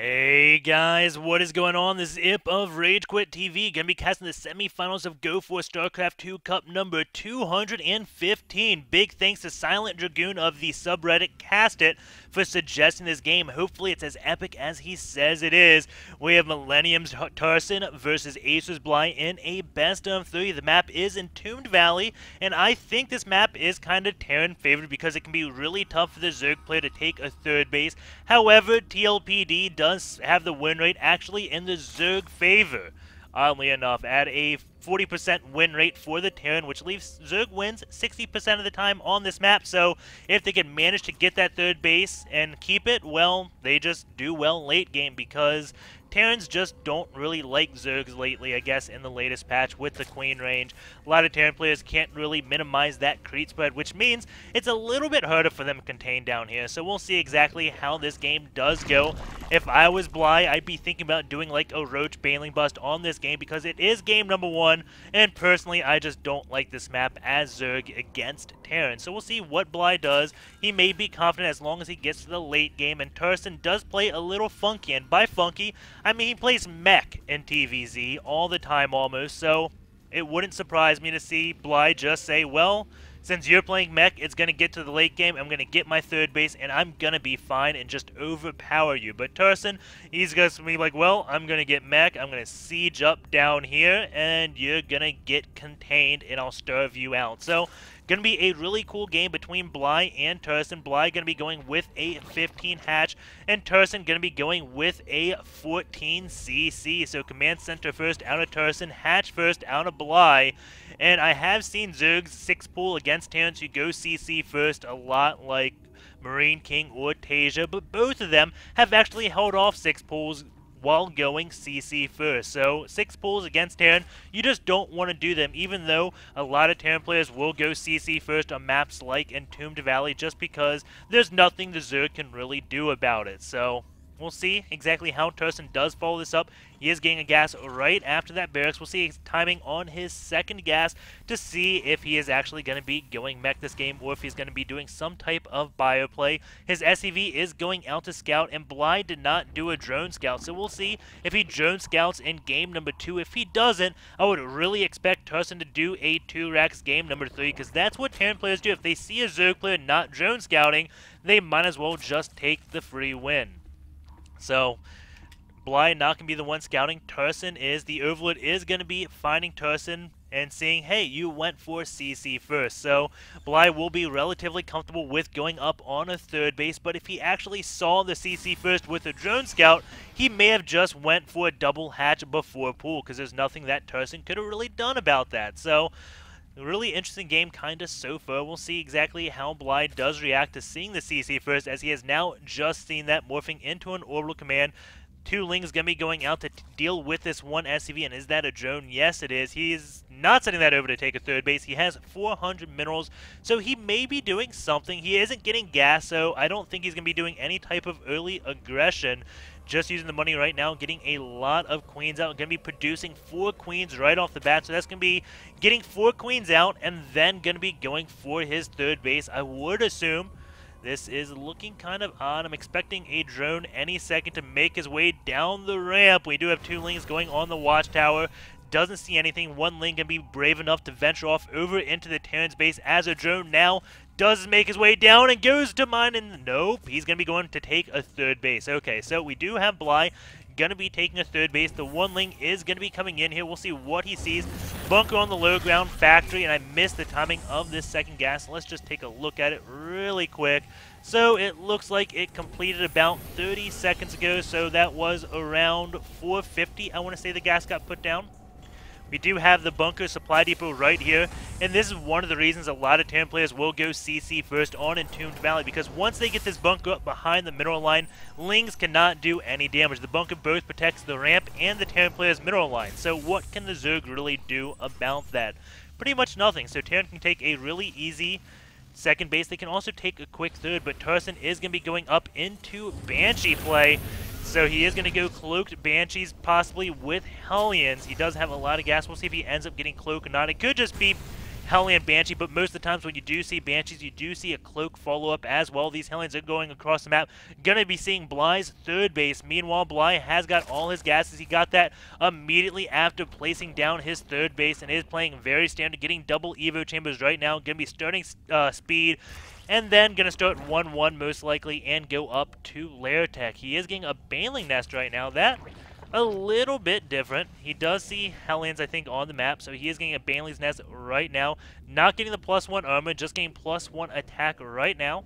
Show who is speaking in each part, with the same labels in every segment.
Speaker 1: Hey guys, what is going on? This is Ip of Rage Quit TV, gonna be casting the semifinals of Go4 StarCraft 2 Cup number 215. Big thanks to Silent Dragoon of the subreddit Cast It for suggesting this game. Hopefully it's as epic as he says it is. We have Mil.Tarson versus Acer.Bly in a best of 3. The map is Entombed Valley, and I think this map is kind of Terran favored because it can be really tough for the Zerg player to take a third base. However, TLPD does have the win rate actually in the Zerg favor. Oddly enough, at a 40% win rate for the Terran, which leaves Zerg wins 60% of the time on this map. So if they can manage to get that third base and keep it, well, they just do well late game because Terrans just don't really like Zergs lately, I guess, in the latest patch with the Queen range. A lot of Terran players can't really minimize that creep spread, which means it's a little bit harder for them to contain down here. So we'll see exactly how this game does go. If I was Bly, I'd be thinking about doing like a Roach Baneling Bust on this game because it is game number 1, and personally, I just don't like this map as Zerg against Terran. So we'll see what Bly does. He may be confident as long as he gets to the late game, and Tarson does play a little funky, and by funky, I mean, he plays mech in TVZ all the time almost, so it wouldn't surprise me to see Bly just say, well, since you're playing mech, it's going to get to the late game, I'm going to get my third base, and I'm going to be fine and just overpower you. But Tarson, he's going to be like, well, I'm going to get mech, I'm going to siege up down here, and you're going to get contained, and I'll starve you out. So, going to be a really cool game between Bly and Tarson. Bly going to be going with a 15 hatch, and Tarson going to be going with a 14 CC. So command center first out of Tarson, hatch first out of Bly. And I have seen Zerg's 6-pool against Terrans who go CC first a lot, like Marine King or Tasia, but both of them have actually held off 6-pools while going CC first. So 6 pools against Terran, you just don't want to do them, even though a lot of Terran players will go CC first on maps like Entombed Valley just because there's nothing the Zerg can really do about it. So we'll see exactly how Tarson does follow this up. He is getting a gas right after that barracks. We'll see his timing on his second gas to see if he is actually going to be going mech this game or if he's going to be doing some type of bio play. His SCV is going out to scout, and Bly did not do a drone scout. So we'll see if he drone scouts in game number 2. If he doesn't, I would really expect Tarson to do a 2-Rax game number 3 because that's what Terran players do. If they see a Zerg player not drone scouting, they might as well just take the free win. So, Bly not going to be the one scouting. Tarson is. The Overlord is going to be finding Tarson and seeing, hey, you went for CC first. So, Bly will be relatively comfortable with going up on a third base, but if he actually saw the CC first with a drone scout, he may have just went for a double hatch before pool, because there's nothing that Tarson could have really done about that. So, a really interesting game kind of so far. We'll see exactly how Bly does react to seeing the CC first, as he has now just seen that morphing into an orbital command. 2 Lings going to be going out to deal with this one SCV, and is that a drone? Yes, it is. He is not sending that over to take a third base. He has 400 minerals, so he may be doing something. He isn't getting gas, so I don't think he's going to be doing any type of early aggression. Just using the money right now, getting a lot of queens out. Going to be producing 4 queens right off the bat, so that's going to be getting 4 queens out, and then going to be going for his third base. I would assume this is looking kind of odd. I'm expecting a drone any second to make his way down the ramp. We do have 2 Lings going on the watchtower. Doesn't see anything. 1 Ling can be brave enough to venture off over into the Terran's base as a drone now does make his way down and goes to mine, and nope, he's going to be going to take a third base. Okay, so we do have Bly going to be taking a third base. The 1 Ling is going to be coming in here. We'll see what he sees. Bunker on the low ground, factory, and I missed the timing of this second gas. Let's just take a look at it really quick. So it looks like it completed about 30 seconds ago, so that was around 4:50. I want to say the gas got put down. We do have the bunker supply depot right here, and this is one of the reasons a lot of Terran players will go CC first on Entombed Valley, because once they get this bunker up behind the mineral line, Lings cannot do any damage. The bunker both protects the ramp and the Terran player's mineral line, so what can the Zerg really do about that? Pretty much nothing, so Terran can take a really easy second base. They can also take a quick third, but Tarson is going to be going up into Banshee play. So he is going to go Cloaked Banshees, possibly with Hellions. He does have a lot of gas. We'll see if he ends up getting Cloak or not. It could just be Hellion Banshee, but most of the times when you do see Banshees, you do see a Cloak follow-up as well. These Hellions are going across the map. Gonna be seeing Bly's third base. Meanwhile, Bly has got all his gases. He got that immediately after placing down his third base and is playing very standard, getting double Evo chambers right now. Gonna be starting speed, and then gonna start 1-1 most likely and go up to Lair Tech. He is getting a Baneling Nest right now. That a little bit different. He does see Hellions, I think, on the map, so he is getting a Baneling's Nest right now. Not getting the +1 armor, just getting +1 attack right now.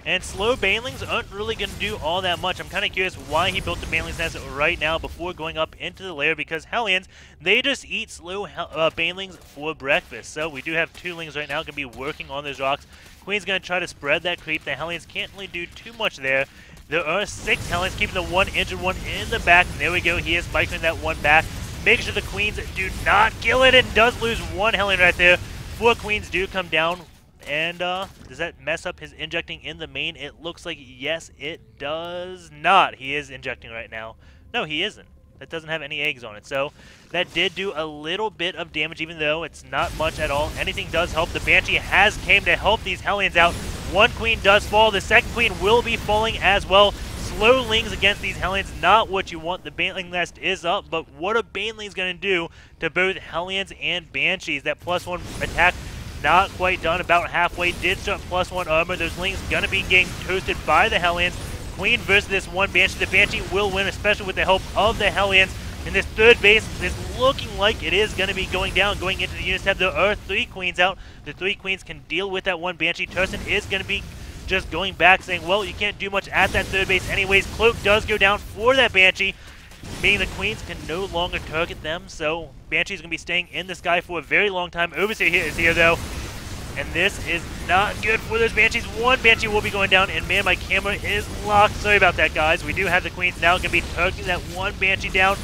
Speaker 1: And slow Banelings aren't really going to do all that much. I'm kind of curious why he built the Baneling's Nest right now before going up into the lair, because Hellions, they just eat slow Banelings for breakfast. So we do have 2 Lings right now going to be working on those rocks. Queen's going to try to spread that creep. The Hellions can't really do too much there. There are 6 Hellions, keeping the 1 injured one in the back. There we go. He is microing that one back. Make sure the Queens do not kill it, and does lose 1 Hellion right there. 4 Queens do come down. And does that mess up his injecting in the main? It looks like yes, it does not. He is injecting right now. No, he isn't. That doesn't have any eggs on it. So that did do a little bit of damage, even though it's not much at all. Anything does help. The Banshee has came to help these Hellions out. 1 Queen does fall. The 2nd Queen will be falling as well. Slow Lings against these Hellions, not what you want. The Baneling Nest is up, but what are Banelings going to do to both Hellions and Banshees? That +1 attack, not quite done. About halfway. Did start +1 armor. Those Lings going to be getting toasted by the Hellions. Queen versus this 1 Banshee. The Banshee will win, especially with the help of the Hellions. And this third base is looking like it is going to be going down, going into the unit step. There are 3 Queens out. The 3 Queens can deal with that 1 Banshee. Tarson is going to be just going back, saying, well, you can't do much at that third base anyways. Cloak does go down for that Banshee, meaning the Queens can no longer target them. So Banshee's going to be staying in the sky for a very long time. Overseer is here, though. And this is not good for those Banshees. 1 Banshee will be going down, and man, my camera is locked. Sorry about that, guys. We do have the Queens now going to be targeting that 1 Banshee down.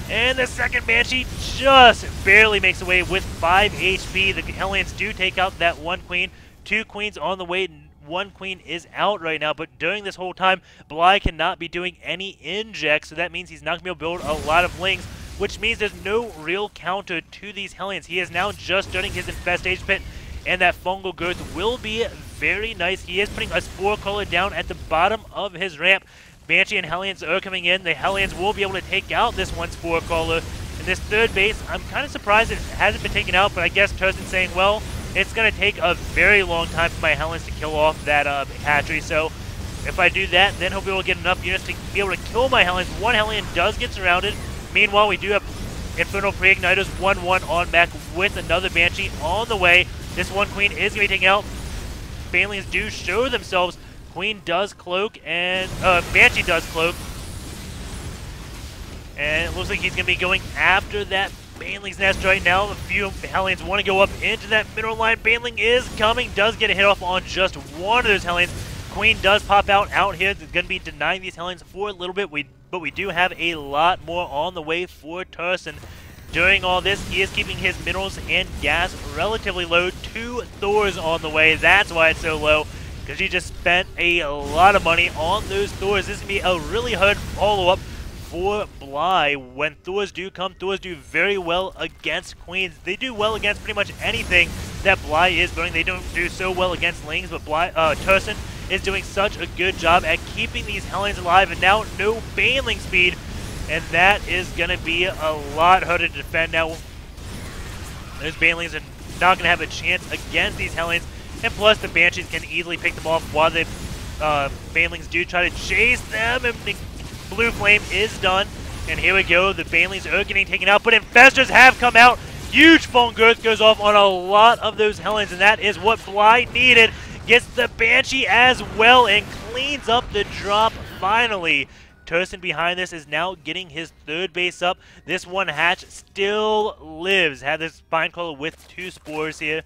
Speaker 1: And the 2nd Banshee just barely makes away with 5 HP. The Hellions do take out that 1 Queen. 2 Queens on the way. 1 Queen is out right now, but during this whole time, Bly cannot be doing any injects, so that means he's not going to be able to build a lot of Lings, which means there's no real counter to these Hellions. He is now just starting his Infestation Pit, and that Fungal Growth will be very nice. He is putting a Spore Caller down at the bottom of his ramp. Banshee and Hellions are coming in. The Hellions will be able to take out this 1 Spore Caller. And this third base, I'm kind of surprised it hasn't been taken out, but I guess Tarson's saying, well, it's going to take a very long time for my Hellions to kill off that hatchery. So if I do that, then he'll be able to get enough units to be able to kill my Hellions. 1 Hellion does get surrounded. Meanwhile, we do have Infernal Pre-Igniters 1-1 on back with another Banshee on the way. This 1 Queen is going to be taken out. Banelings do show themselves. Queen does cloak, and Banshee does cloak. And it looks like he's going to be going after that Baneling's Nest right now. A few Hellions want to go up into that middle line. Baneling is coming, does get a hit off on just 1 of those Hellions. Queen does pop out here. They're going to be denying these Hellions for a little bit, but we do have a lot more on the way for Tarson. During all this, he is keeping his minerals and gas relatively low. 2 Thors on the way. That's why it's so low, because he just spent a lot of money on those Thors. This is going to be a really hard follow-up for Bly. When Thors do come, Thors do very well against Queens. They do well against pretty much anything that Bly is building. They don't do so well against Lings, but Tarson is doing such a good job at keeping these Hellions alive, and now no Baneling speed, and that is going to be a lot harder to defend now. Those Banelings are not going to have a chance against these Hellions, and plus the Banshees can easily pick them off while the Banelings do try to chase them, and the Blue Flame is done. And here we go, the Banelings are getting taken out, but Infestors have come out. Huge Foam Growth goes off on a lot of those Hellions, and that is what Bly needed. Gets the Banshee as well and cleans up the drop finally. Tarson behind this is now getting his third base up. This 1 hatch still lives. Had this Spine Crawler with 2 spores here.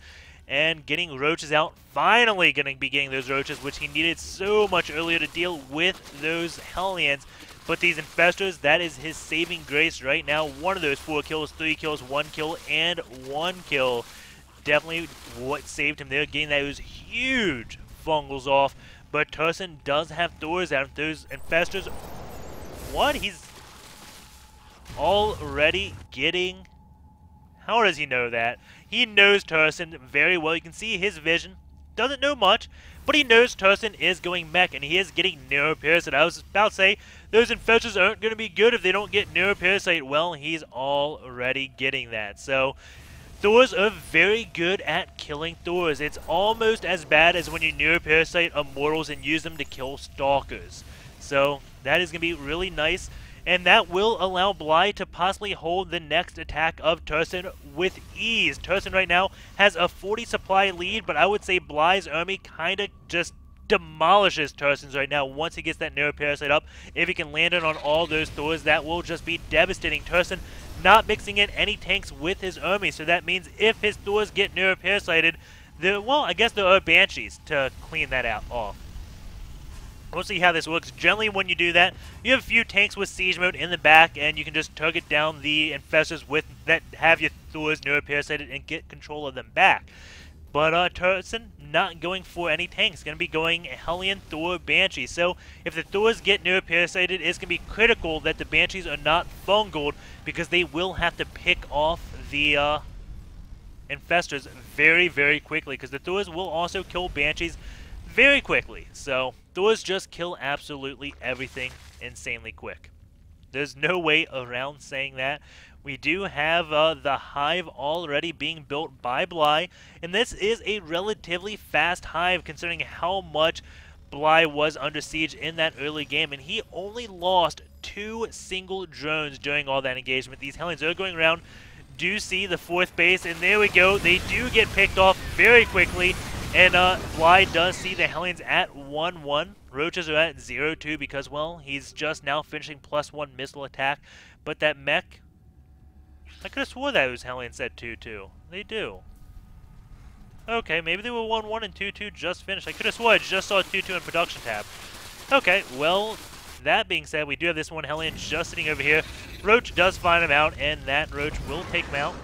Speaker 1: And getting roaches out. Finally going to be getting those roaches, which he needed so much earlier to deal with those Hellions. But these Infestors, that is his saving grace right now. 1 of those 4 kills, 3 kills, 1 kill, and 1 kill. Definitely what saved him there, getting those huge fungals off. But Tarson does have Thors out. Those Infestors, what? He's already getting How does he know that? He knows Tarson very well. You can see his vision. Doesn't know much, but he knows Tarson is going mech, and he is getting Neuroparasite. I was about to say, those infestors aren't going to be good if they don't get Neuroparasite. Well, he's already getting that. So, Thors are very good at killing Thors. It's almost as bad as when you Neuroparasite Immortals and use them to kill Stalkers. So, that is going to be really nice. And that will allow Bly to possibly hold the next attack of Tarson with ease. Tarson right now has a 40 supply lead, but I would say Bly's army kind of just demolishes Tarson's right now once he gets that Neuroparasite up. If he can land it on all those Thors, that will just be devastating. Tarson not mixing in any tanks with his army, so that means if his Thors get Neuroparasited, well, I guess there are Banshees to clean that out off. We'll see how this works. Generally, when you do that, you have a few tanks with siege mode in the back, and you can just target down the infestors with that have your Thors Neuroparasited and get control of them back. But Tarson not going for any tanks. Going to be going Hellion, Thor, Banshee. So if the Thors get Neuroparasited, it's going to be critical that the Banshees are not fungled, because they will have to pick off the infestors very, very quickly, because the Thors will also kill Banshees very quickly. So Thors just kill absolutely everything insanely quick. There's no way around saying that. We do have the hive already being built by Bly, and this is a relatively fast hive considering how much Bly was under siege in that early game, and he only lost 2 single drones during all that engagement. These Hellions are going around, do see the 4th base, and there we go. They do get picked off very quickly. And Bly does see the Hellions at 1-1. Roaches are at 0-2 because, well, he's just now finishing +1 missile attack. But that mech, I could have swore that those Hellions said 2-2. They do. Okay, maybe they were 1-1 and 2-2 just finished. I could have swore I just saw 2-2 in production tab. Okay, well, that being said, we do have this one Hellion just sitting over here. Roach does find him out, and that Roach will take him out.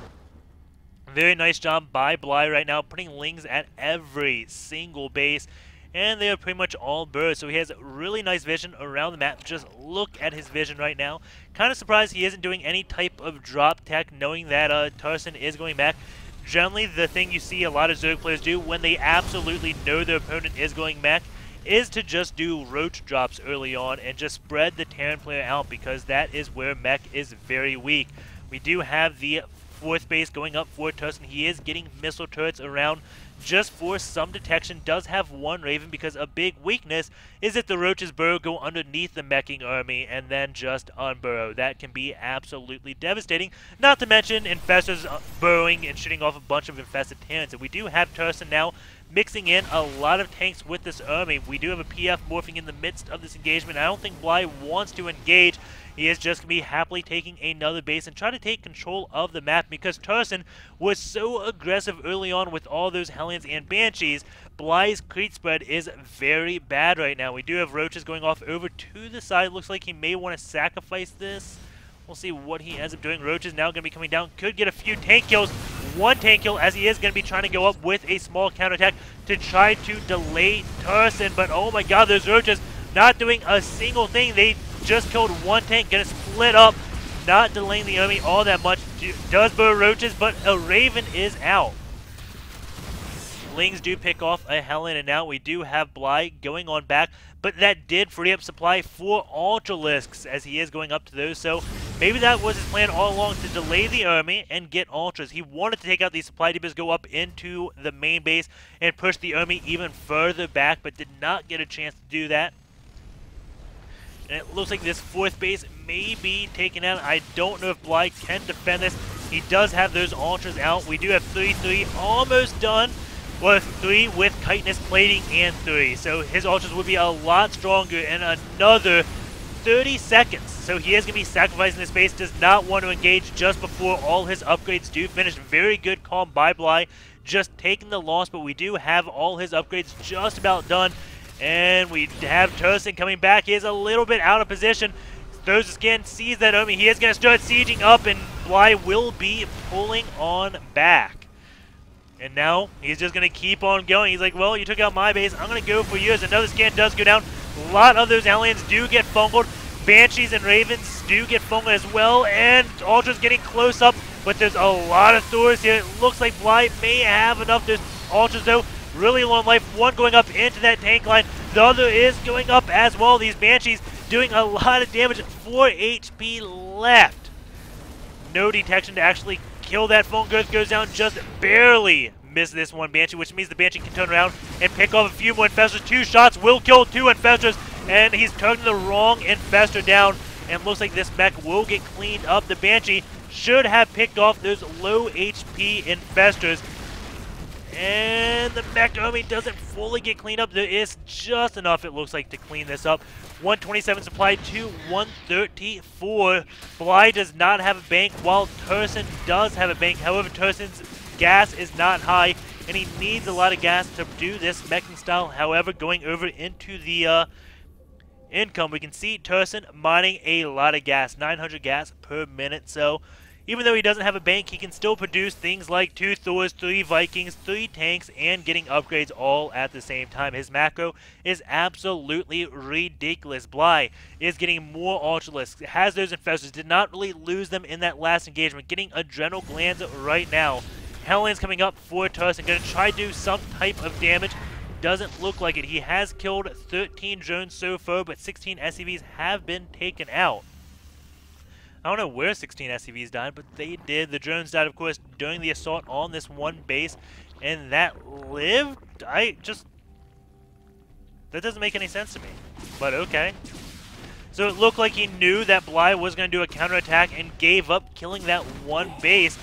Speaker 1: Very nice job by Bly right now, putting Lings at every single base, and they are pretty much all birds, so he has really nice vision around the map. Just look at his vision right now. Kind of surprised he isn't doing any type of drop tech, knowing that Tarson is going back. Generally, the thing you see a lot of Zerg players do when they absolutely know their opponent is going mech is to just do roach drops early on and just spread the Terran player out, because that is where mech is very weak. We do have the 4th base going up for Tarson. He is getting missile turrets around just for some detection. Does have 1 Raven, because a big weakness is that the Roaches burrow go underneath the meching army and then just unburrow. That can be absolutely devastating. Not to mention infestors burrowing and shooting off a bunch of infested Terrans. And we do have Tarson now mixing in a lot of tanks with this army. We do have a PF morphing in the midst of this engagement. I don't think Bly wants to engage. He is just going to be happily taking another base and try to take control of the map, because Tarson was so aggressive early on with all those Hellions and Banshees. Bly's creep spread is very bad right now. We do have Roaches going off over to the side. Looks like he may want to sacrifice this. We'll see what he ends up doing. Roach is now going to be coming down. Could get a few tank kills. 1 tank kill, as he is going to be trying to go up with a small counterattack to try to delay Tarson. But oh my god, those Roaches not doing a single thing. They just killed 1 tank, gonna split up, not delaying the army all that much. Does burrow Roaches, but a Raven is out. Lings do pick off a Hellion, and now we do have Bly going on back, but that did free up supply for Ultralisks, as he is going up to those, so maybe that was his plan all along, to delay the army and get Ultras. He wanted to take out these supply depots, go up into the main base, and push the army even further back, but did not get a chance to do that. And it looks like this 4th base may be taken out. I don't know if Bly can defend this. He does have those Ultras out. We do have 3-3 almost done. Well, 3 with chitinous plating and 3. So his Ultras would be a lot stronger in another 30 seconds. So he is going to be sacrificing this base. Does not want to engage just before all his upgrades do finish. Very good call by Bly. Just taking the loss, but we do have all his upgrades just about done. And we have Tarson coming back. He is a little bit out of position. Throws the skin, sees that army. He is going to start sieging up, and Bly will be pulling on back. And now he's just going to keep on going. He's like, well, you took out my base. I'm going to go for yours. Another scan does go down. A lot of those aliens do get fungled. Banshees and Ravens do get fungled as well. And Ultra's getting close up. but there's a lot of Thors here. It looks like Bly may have enough. There's Ultras, though, really low on life. One going up into that tank line. The other is going up as well. These Banshees doing a lot of damage. 4 HP left. No detection to actually kill that. Phone Girth goes down, just barely miss this one Banshee, which means the Banshee can turn around and pick off a few more Infestors. 2 shots will kill 2 Infestors, and he's turning the wrong Infestor down, and looks like this mech will get cleaned up. The Banshee should have picked off those low HP Infestors, and the mech army doesn't fully get cleaned up. There is just enough, it looks like, to clean this up. 127 supply to 134. Bly does not have a bank, while Tarson does have a bank. However, Tarson's gas is not high, and he needs a lot of gas to do this meching style. However, going over into the income, we can see Tarson mining a lot of gas, 900 gas per minute. So even though he doesn't have a bank, he can still produce things like 2 Thors, 3 Vikings, 3 tanks, and getting upgrades all at the same time. His macro is absolutely ridiculous. Bly is getting more Ultralisks, has those Infestors, did not really lose them in that last engagement, getting Adrenal Glands right now. Hellions coming up for Tarson, going to try to do some type of damage. Doesn't look like it. He has killed 13 drones so far, but 16 SCVs have been taken out. I don't know where 16 SCVs died, but they did. The drones died, of course, during the assault on this one base, and that lived? That doesn't make any sense to me, but okay. So it looked like he knew that Bly was going to do a counterattack and gave up killing that one base.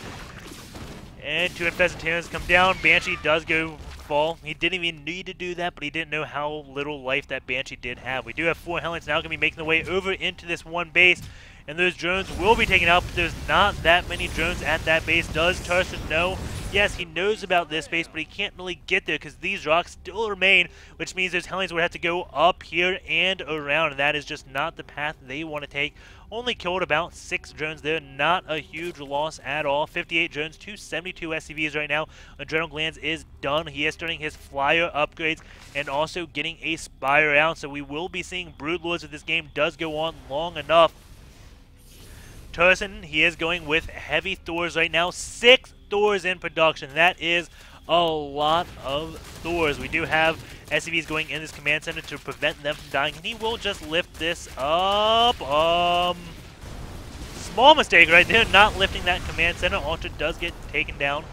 Speaker 1: And 2 Infested Terrans come down. Banshee does go fall. He didn't even need to do that, but he didn't know how little life that Banshee did have. We do have 4 Hellions now going to be making their way over into this one base, and those drones will be taken out, but there's not that many drones at that base. Does Tarson know? Yes, he knows about this base, but he can't really get there because these rocks still remain, which means those Hellions would have to go up here and around, and that is just not the path they want to take. Only killed about 6 drones there, not a huge loss at all. 58 drones, 272 SCVs right now. Adrenal Glands is done. He is starting his flyer upgrades and also getting a Spire out, so we will be seeing Broodlords if this game does go on long enough. Tarson, he is going with heavy Thors right now. 6 Thors in production. That is a lot of Thors. We do have SCVs going in this command center to prevent them from dying, and he will just lift this up. Small mistake right there, not lifting that command center. Ultra does get taken down,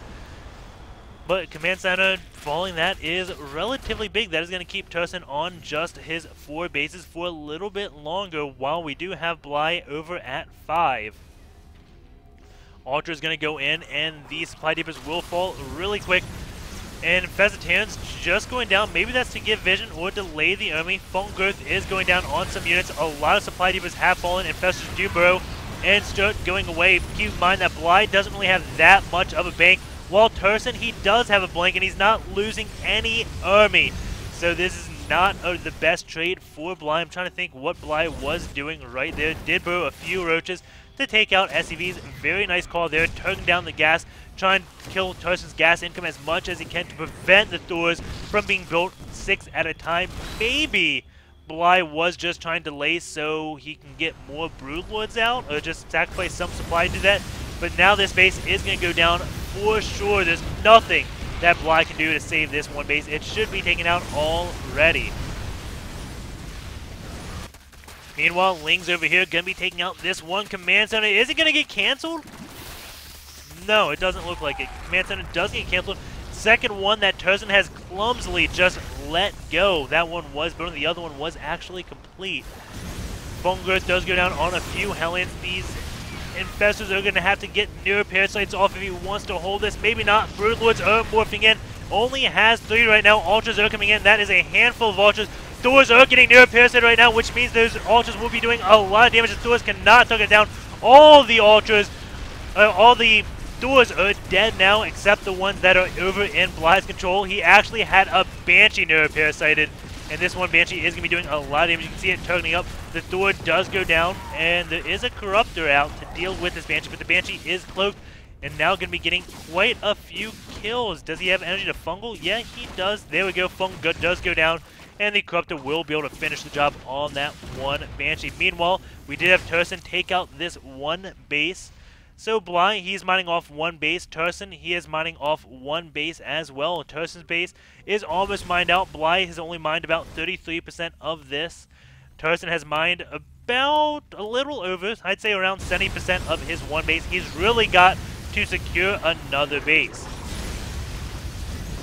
Speaker 1: but command center falling, that is relatively big. That is going to keep Tarson on just his 4 bases for a little bit longer, while we do have Bly over at 5. Ultra is going to go in, and these supply depots will fall really quick. And Infested Terrans just going down. Maybe that's to give vision or delay the army. Phone Girth is going down on some units. A lot of supply depots have fallen. Infestors do burrow and start going away. Keep in mind that Bly doesn't really have that much of a bank, while Tarson, he does have a blank, and he's not losing any army. So this is not the best trade for Bly. I'm trying to think what Bly was doing right there. Did burrow a few roaches to take out SCVs. Very nice call there. Turning down the gas, trying to kill Tarson's gas income as much as he can to prevent the Thors from being built 6 at a time. Maybe Bly was just trying to delay so he can get more Broodlords out, or just sacrifice some supply to do that. But now this base is going to go down for sure. There's nothing that Bly can do to save this one base. It should be taken out already. Meanwhile, Ling's over here going to be taking out this one command center. Is it going to get canceled? No, it doesn't look like it. Command center does get canceled. Second one that Tarson has clumsily just let go. That one was built, the other one was actually complete. Phone Girth does go down on a few Hellions. These Infestors are going to have to get near Parasites off if he wants to hold this. Maybe not. Broodlords are morphing in. Only has 3 right now. Ultras are coming in. That is a handful of Ultras. Thors are getting near Parasite right now, which means those Ultras will be doing a lot of damage. The Thors cannot tuck it down. All the Ultras, all the Thors are dead now, except the ones that are over in Bly's control. He actually had a Banshee neuroparasited, and this one Banshee is going to be doing a lot of damage. You can see it turning up. The Thor does go down, and there is a Corruptor out to deal with this Banshee, but the Banshee is cloaked, and now going to be getting quite a few kills. Does he have energy to fungal? Yeah, he does. There we go. Fungal does go down, and the Corruptor will be able to finish the job on that one Banshee. Meanwhile, we did have Tarson take out this one base. So Bly, he's mining off one base. Tarson, he is mining off one base as well. Tarson's base is almost mined out. Bly has only mined about 33% of this. Tarson has mined about a little over, I'd say around 70% of his one base. He's really got to secure another base.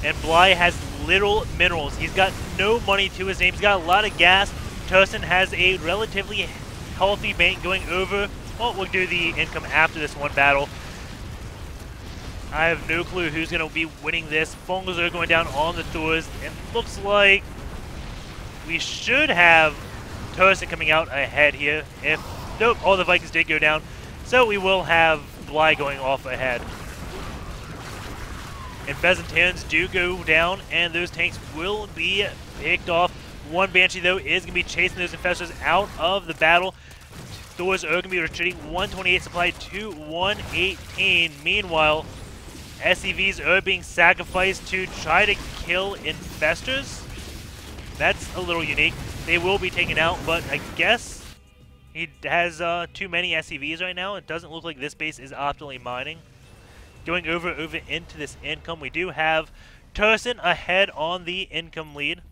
Speaker 1: And Bly has little minerals. He's got no money to his name. He's got a lot of gas. Tarson has a relatively healthy bank going over. Well, we'll do the income after this one battle. I have no clue who's going to be winning this. Fungals are going down on the Thors. And looks like we should have Tarson coming out ahead here. Nope, all the Vikings did go down. So we will have Bly going off ahead. And Pheasantans do go down, and those tanks will be picked off. One Banshee, though, is going to be chasing those infestors out of the battle. Thors are going to be retreating 128 supply to 118. Meanwhile, SCVs are being sacrificed to try to kill infestors. That's a little unique. They will be taken out, but I guess he has too many SCVs right now. It doesn't look like this base is optimally mining. Going over into this income, we do have Tarson ahead on the income lead.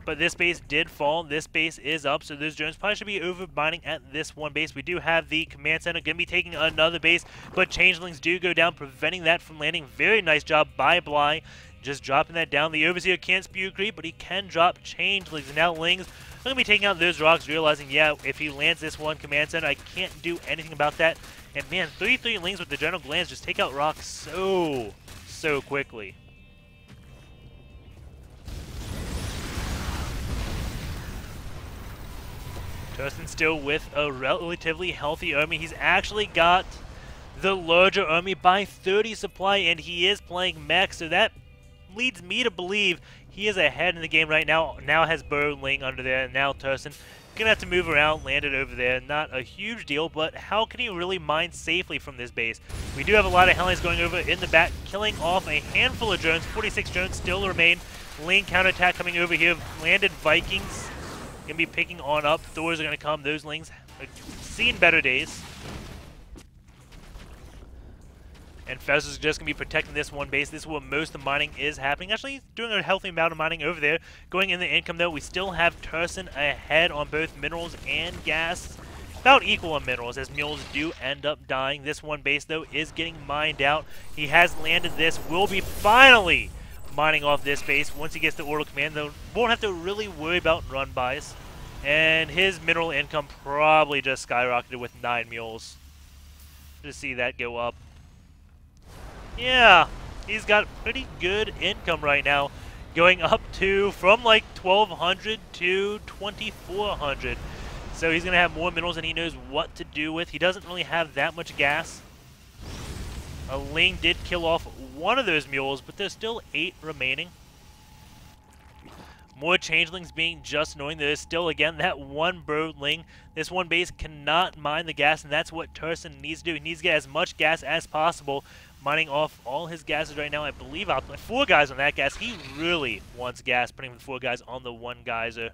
Speaker 1: But this base did fall. This base is up, so those drones probably should be over mining at this one base. We do have the command center going to be taking another base, but changelings do go down, preventing that from landing. Very nice job by Bly, just dropping that down. The Overseer can't spew creep, but he can drop changelings. And now Lings are going to be taking out those rocks, realizing, yeah, if he lands this one command center, I can't do anything about that. And man, 3-3 Lings with the general glance just take out rocks so quickly. Tarson still with a relatively healthy army. He's actually got the larger army by 30 supply, and he is playing mech, so that leads me to believe he is ahead in the game right now. Now has Burrow laying under there, and now Tarson gonna have to move around, land it over there. Not a huge deal, but how can he really mine safely from this base? We do have a lot of Hellions going over in the back, killing off a handful of drones. 46 drones still remain. Lane counterattack coming over here. Landed Vikings gonna be picking on up. Thors are gonna come. Those Lings have seen better days. And Fez is just going to be protecting this one base. This is where most of the mining is happening. Actually, doing a healthy amount of mining over there. Going in the income, though, we still have Tarson ahead on both minerals and gas. About equal on minerals, as mules do end up dying. This one base, though, is getting mined out. He has landed this. Will be finally mining off this base. Once he gets the order command, though, won't have to really worry about run-bys. And his mineral income probably just skyrocketed with 9 mules. Just see that go up. Yeah, he's got pretty good income right now, going up to from like 1,200 to 2,400. So he's going to have more minerals than he knows what to do with. He doesn't really have that much gas. A Ling did kill off one of those mules, but there's still 8 remaining. More changelings being just annoying. There is still, again, that one Bird Ling. This one base cannot mine the gas, and that's what Tarson needs to do. He needs to get as much gas as possible, mining off all his gases right now. I believe I'll put 4 guys on that gas. He really wants gas, putting the 4 guys on the one geyser.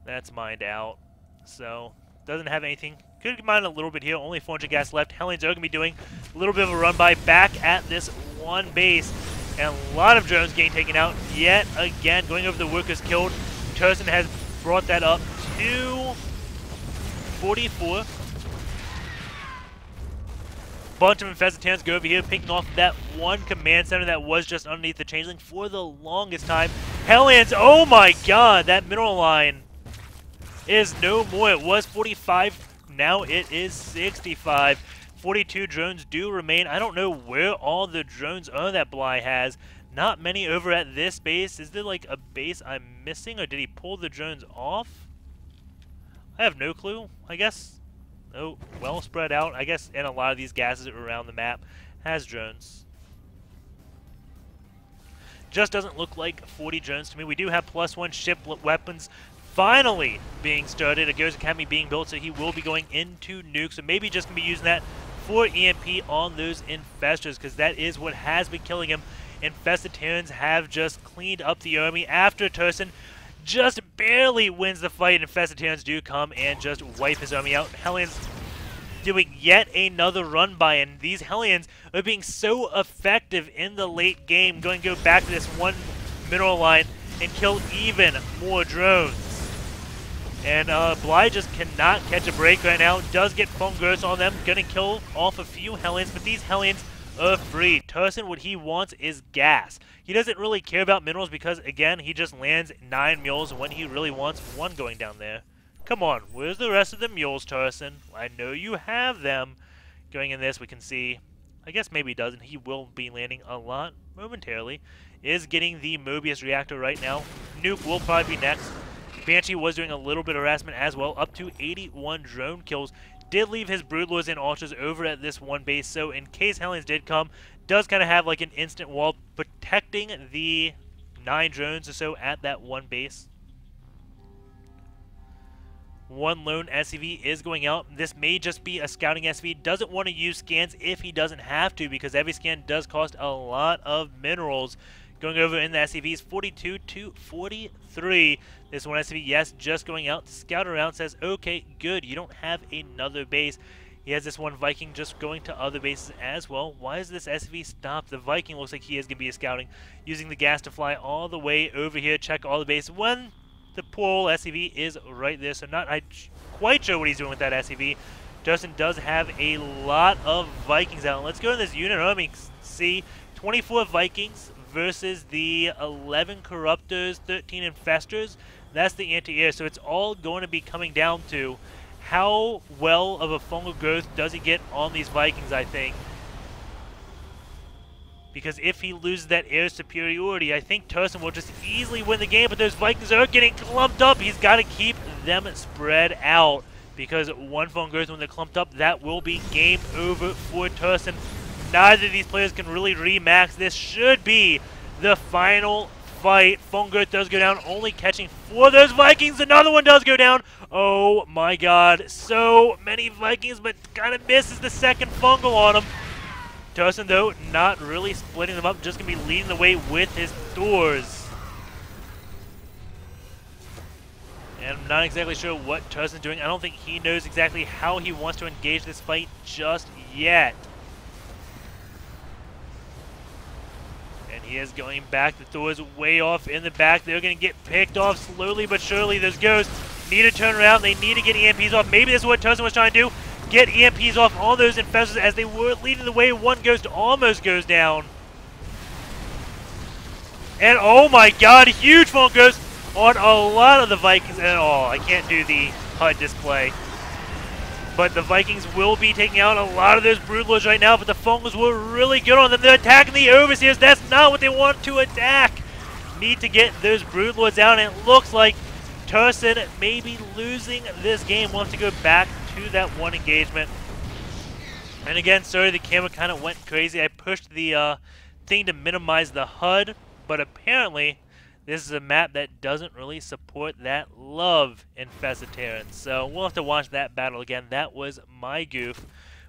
Speaker 1: That's mined out. So, doesn't have anything. Could mine a little bit here. Only 400 gas left. Hellions are going to be doing a little bit of a run by back at this one base. And a lot of drones getting taken out yet again. Going over the workers killed. Tarson has brought that up to 44. Bunch of Infestants go over here, picking off that one command center that was just underneath the changeling for the longest time. Hellions, oh my god, that mineral line is no more. It was 45, now it is 65. 42 drones do remain. I don't know where all the drones are that Bly has. Not many over at this base. Is there like a base I'm missing, or did he pull the drones off? I have no clue, I guess. Oh, well spread out. I guess in a lot of these gases around the map has drones. Just doesn't look like 40 drones to me. We do have +1 ship weapons finally being started. A Ghost Academy being built, so he will be going into nukes. So maybe just going to be using that for EMP on those infestors, because that is what has been killing him. Infestitarians have just cleaned up the army after Tarson just barely wins the fight. Infestitarians do come and just wipe his army out. Hellions doing yet another run by, and these Hellions are being so effective in the late game. Going to go back to this one mineral line and kill even more drones. And Bly just cannot catch a break right now. Does get Fungos on them. Gonna kill off a few Hellions, but these Hellions are free. Tarson, what he wants is gas. He doesn't really care about minerals because, again, he just lands 9 mules when he really wants 1 going down there. Come on, where's the rest of the mules, Tarson? I know you have them. Going in this, we can see, I guess maybe he doesn't. He will be landing a lot momentarily. Is getting the Mobius reactor right now. Nuke will probably be next. Banshee was doing a little bit of harassment as well, up to 81 drone kills. Did leave his Broodlords and Ultras over at this one base, so in case Hellions did come, does kind of have like an instant wall protecting the 9 drones or so at that one base. One lone SCV is going out. This may just be a scouting SCV. Doesn't want to use scans if he doesn't have to, because every scan does cost a lot of minerals. Going over in the SCVs, 42 to 43. This one SCV, yes, just going out to scout around, says, okay, good, you don't have another base. He has this one Viking just going to other bases as well. Why is this SCV stopped? The Viking looks like he is going to be scouting, using the gas to fly all the way over here, check all the bases, when the poor old SCV is right there. So not quite sure what he's doing with that SCV. Justin does have a lot of Vikings out. Let's go to this unit army. See, 24 Vikings versus the 11 Corruptors, 13 Infestors. That's the anti-air. So it's all going to be coming down to how well of a fungal growth does he get on these Vikings, I think. Because if he loses that air superiority, I think Tarson will just easily win the game. But those Vikings are getting clumped up. He's got to keep them spread out. Because one fungal growth, when they're clumped up, that will be game over for Tarson. Neither of these players can really remax. This should be the final fight. Fungal does go down, only catching 4 of those Vikings. Another one does go down. Oh my god. So many Vikings, but kind of misses the second fungal on him. Tarson, though, not really splitting them up. Just going to be leading the way with his Thors. And I'm not exactly sure what Tarson's doing. I don't think he knows exactly how he wants to engage this fight just yet. And he is going back. The Thor's way off in the back. They're going to get picked off slowly but surely. Those Ghosts need to turn around. They need to get EMPs off. Maybe this is what Tarson was trying to do. Get EMPs off on those Infestors as they were leading the way. One Ghost almost goes down. And oh my god, huge Fungal Ghost on a lot of the Vikings. And oh, I can't do the HUD display. But the Vikings will be taking out a lot of those Broodlords right now, but the Fungals were really good on them. They're attacking the Overseers. That's not what they want to attack. Need to get those Broodlords out, and it looks like Tarson may be losing this game. We'll have to go back to that one engagement. And again, sorry, the camera kind of went crazy. I pushed the thing to minimize the HUD, but apparently this is a map that doesn't really support that love infested Terrans. So we'll have to watch that battle again. That was my goof.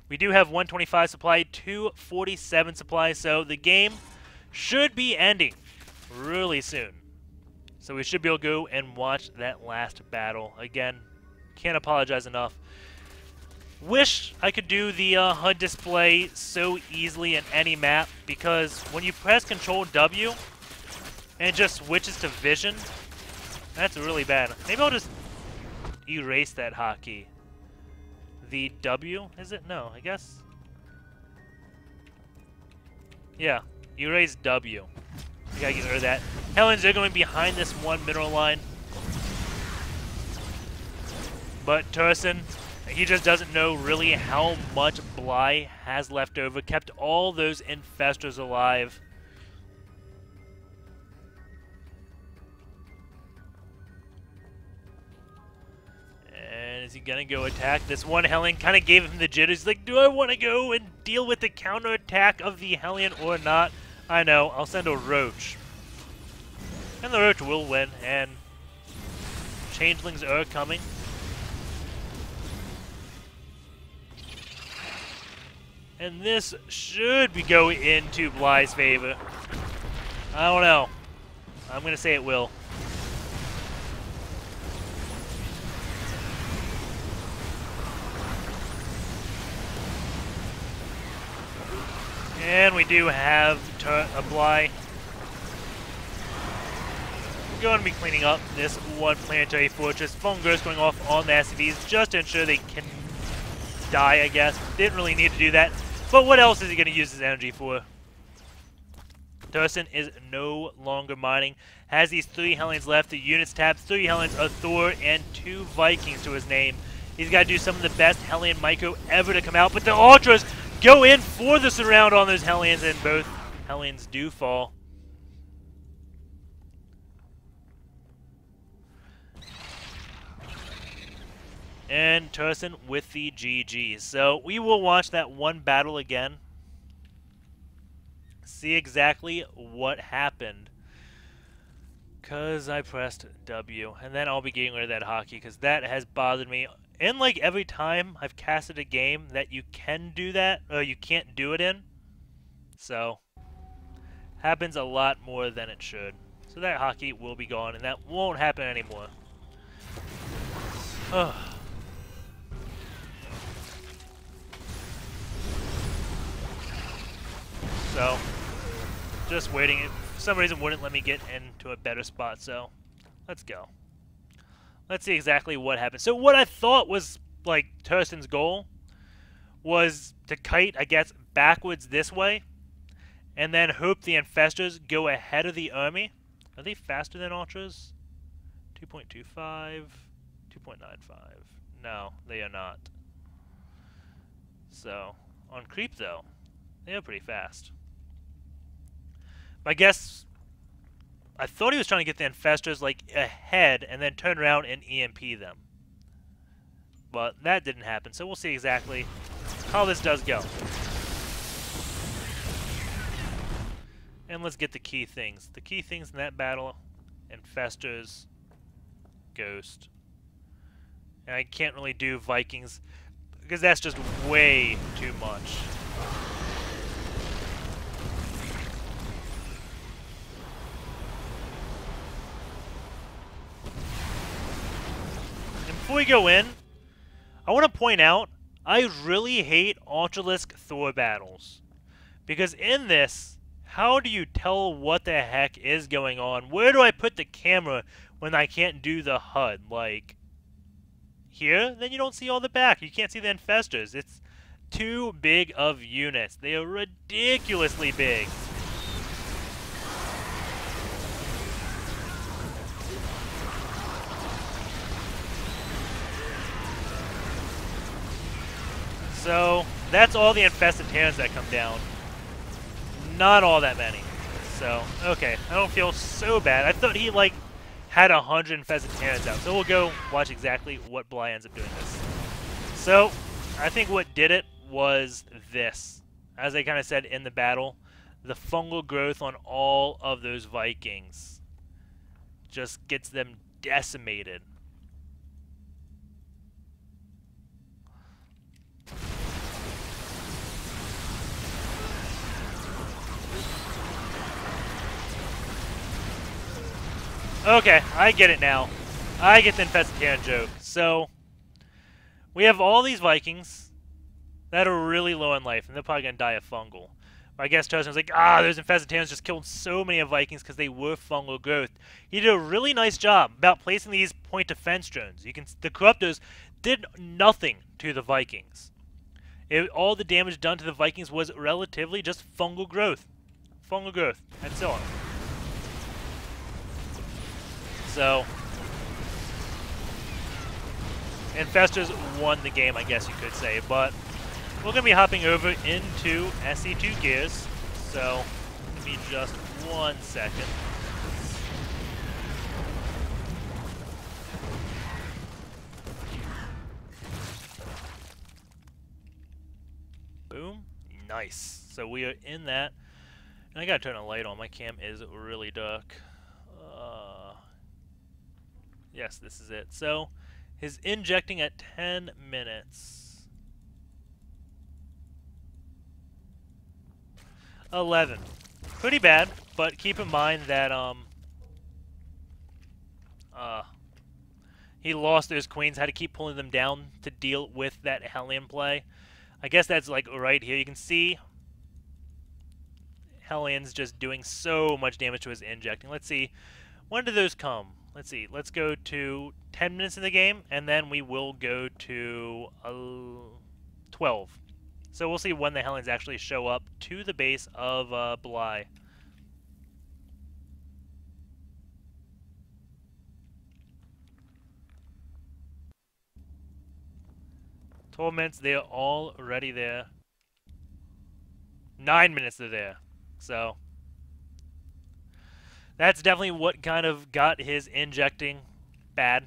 Speaker 1: We do have 125 supply, 247 supply, so the game should be ending really soon. So we should be able to go and watch that last battle. Again, can't apologize enough. Wish I could do the HUD display so easily in any map, because when you press Control W, and it just switches to vision, that's really bad. Maybe I'll just erase that hotkey. The W, is it? No, I guess. Yeah, erase W. I gotta get rid of that. Hellions are going behind this one mineral line. But Tarson, he just doesn't know really how much Bly has left over. Kept all those Infestors alive. And is he gonna go attack? This one Hellion kind of gave him the jitters. He's like, do I want to go and deal with the counterattack of the Hellion or not? I know, I'll send a Roach. And the Roach will win, and Changelings are coming. And this should be go into Bly's favor. I don't know. I'm going to say it will. And we do have Bly. We're going to be cleaning up this one planetary fortress. Phone Ghost going off on the SCVs just to ensure they can die, I guess. Didn't really need to do that. But what else is he going to use his energy for? Tarson is no longer mining. Has these 3 Hellions left. The units tab 3 Hellions, a Thor, and 2 Vikings to his name. He's got to do some of the best Hellion micro ever to come out. But the Ultras go in for the surround on those Hellions, and both Hellions do fall. And Tarson with the GG. So we will watch that one battle again. See exactly what happened. Because I pressed W. And then I'll be getting rid of that hockey, because that has bothered me. And like every time I've casted a game that you can do that, or you can't do it in. So, happens a lot more than it should. So that hockey will be gone, and that won't happen anymore. So, just waiting. It, for some reason, wouldn't let me get into a better spot, so let's go. Let's see exactly what happened. So what I thought was, like, Tarson's goal was to kite, I guess, backwards this way, and then hope the Infestors go ahead of the army. Are they faster than Ultras? 2.25, 2.95. No, they are not. So, on creep, though, they are pretty fast. I guess I thought he was trying to get the Infestors like ahead and then turn around and EMP them. But that didn't happen, so we'll see exactly how this does go. And let's get the key things. The key things in that battle: Infestors, Ghost. And I can't really do Vikings because that's just way too much. Before we go in, I want to point out, I really hate Ultralisk Thor battles. Because in this, how do you tell what the heck is going on? Where do I put the camera when I can't do the HUD? Like, here? Then you don't see all the back. You can't see the Infestors. It's too big of units. They are ridiculously big. So, that's all the infested Terrans that come down. Not all that many. So, okay. I don't feel so bad. I thought he, like, had 100 infested Terrans out. So we'll go watch exactly what Bly ends up doing this. So, I think what did it was this. As I kind of said in the battle, the fungal growth on all of those Vikings just gets them decimated. Okay, I get it now. I get the infested Terran joke. So, we have all these Vikings that are really low in life, and they're probably going to die of fungal. I guess Tarson's like, those infested Terrans just killed so many of Vikings because they were fungal growth. He did a really nice job about placing these point defense drones. You can, the Corruptors did nothing to the Vikings. All the damage done to the Vikings was relatively just fungal growth. Fungal growth, and so on. So, Infestors won the game, I guess you could say, but we're going to be hopping over into SC2 gears, so give me just 1 second. Boom. Nice. So we are in that, and I got to turn a light on. My cam is really dark. Yes, this is it. So, his injecting at 10 minutes. 11. Pretty bad, but keep in mind that, he lost those queens, had to keep pulling them down to deal with that Hellion play. I guess that's, like, right here. You can see Hellions just doing so much damage to his injecting. Let's see. When do those come? Let's see. Let's go to 10 minutes in the game, and then we will go to 12. So we'll see when the Hellions actually show up to the base of Bly. Torments, they're already there. 9 minutes they're there. So that's definitely what kind of got his injecting bad.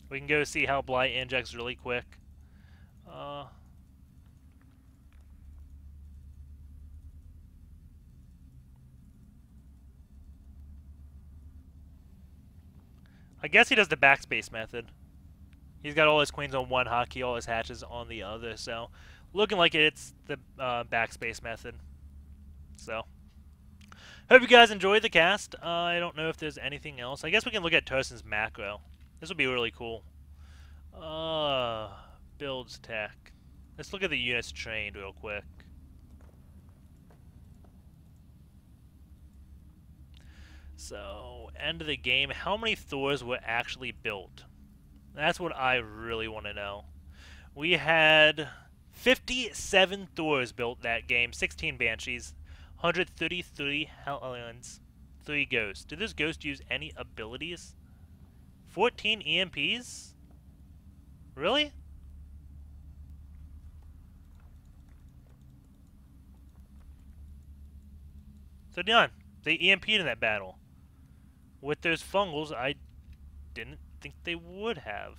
Speaker 1: We can go see how Bly injects really quick. I guess he does the backspace method. He's got all his queens on one hotkey, all his hatches on the other, so looking like it's the backspace method. So, hope you guys enjoyed the cast. I don't know if there's anything else. I guess we can look at Tarson's macro. This would be really cool. Builds tech. Let's look at the units trained real quick. So, end of the game. How many Thors were actually built? That's what I really want to know. We had 57 Thors built that game, 16 Banshees, 133 Hellions, 3 Ghosts. Did this Ghost use any abilities? 14 EMPs? Really? So done. They EMP'd in that battle. With those fungals, I didn't think they would have.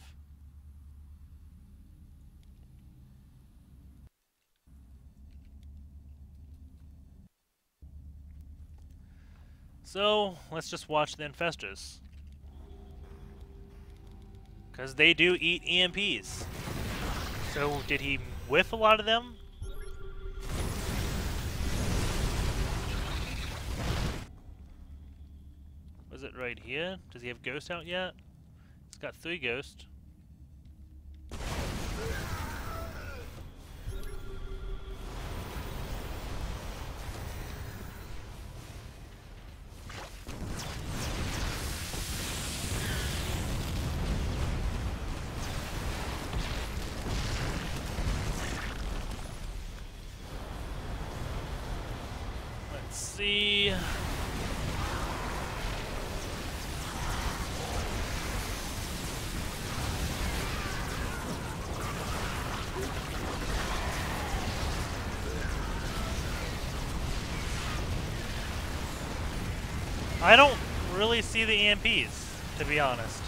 Speaker 1: So, let's just watch the Infestors. Because they do eat EMPs. So, did he whiff a lot of them? Was it right here? Does he have Ghost out yet? He's got 3 Ghosts. Let's see. I don't really see the EMPs, to be honest.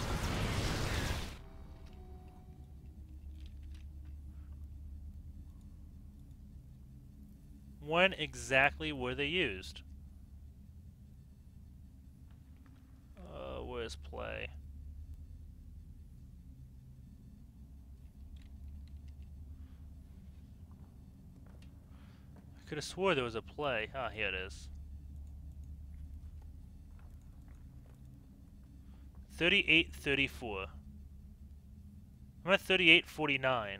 Speaker 1: When exactly were they used? Where's play? I could have swore there was a play. Ah, here it is. 38-34. I'm at 38-49.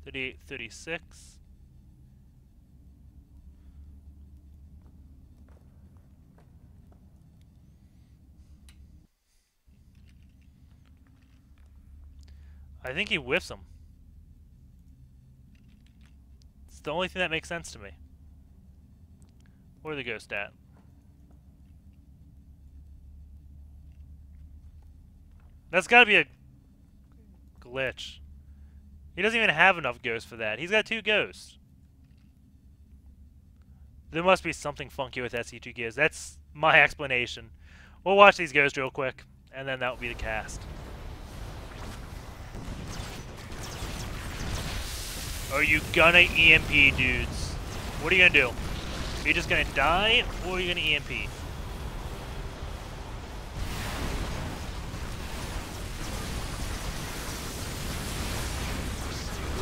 Speaker 1: $38, $36. I think he whiffs them. It's the only thing that makes sense to me. Where the Ghost at? That's gotta be a glitch. He doesn't even have enough Ghosts for that. He's got 2 Ghosts. There must be something funky with SC2 Gears. That's my explanation. We'll watch these Ghosts real quick, and then that will be the cast. Are you gonna EMP, dudes? What are you gonna do? Are you just gonna die, or are you gonna EMP?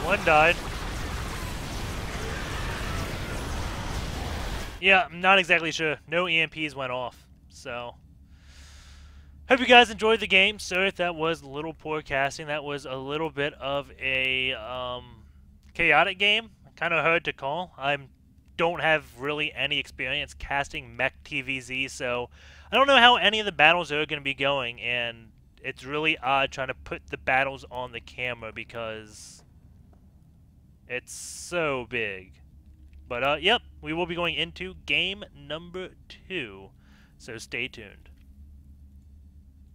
Speaker 1: One died. Yeah, I'm not exactly sure. No EMPs went off, so... Hope you guys enjoyed the game. Sorry if that was a little poor casting. That was a little bit of a, Chaotic game, kind of hard to call. I don't have really any experience casting mech TVZ, so I don't know how any of the battles are going to be going, and it's really odd trying to put the battles on the camera because it's so big. But yep, we will be going into game number 2, so stay tuned.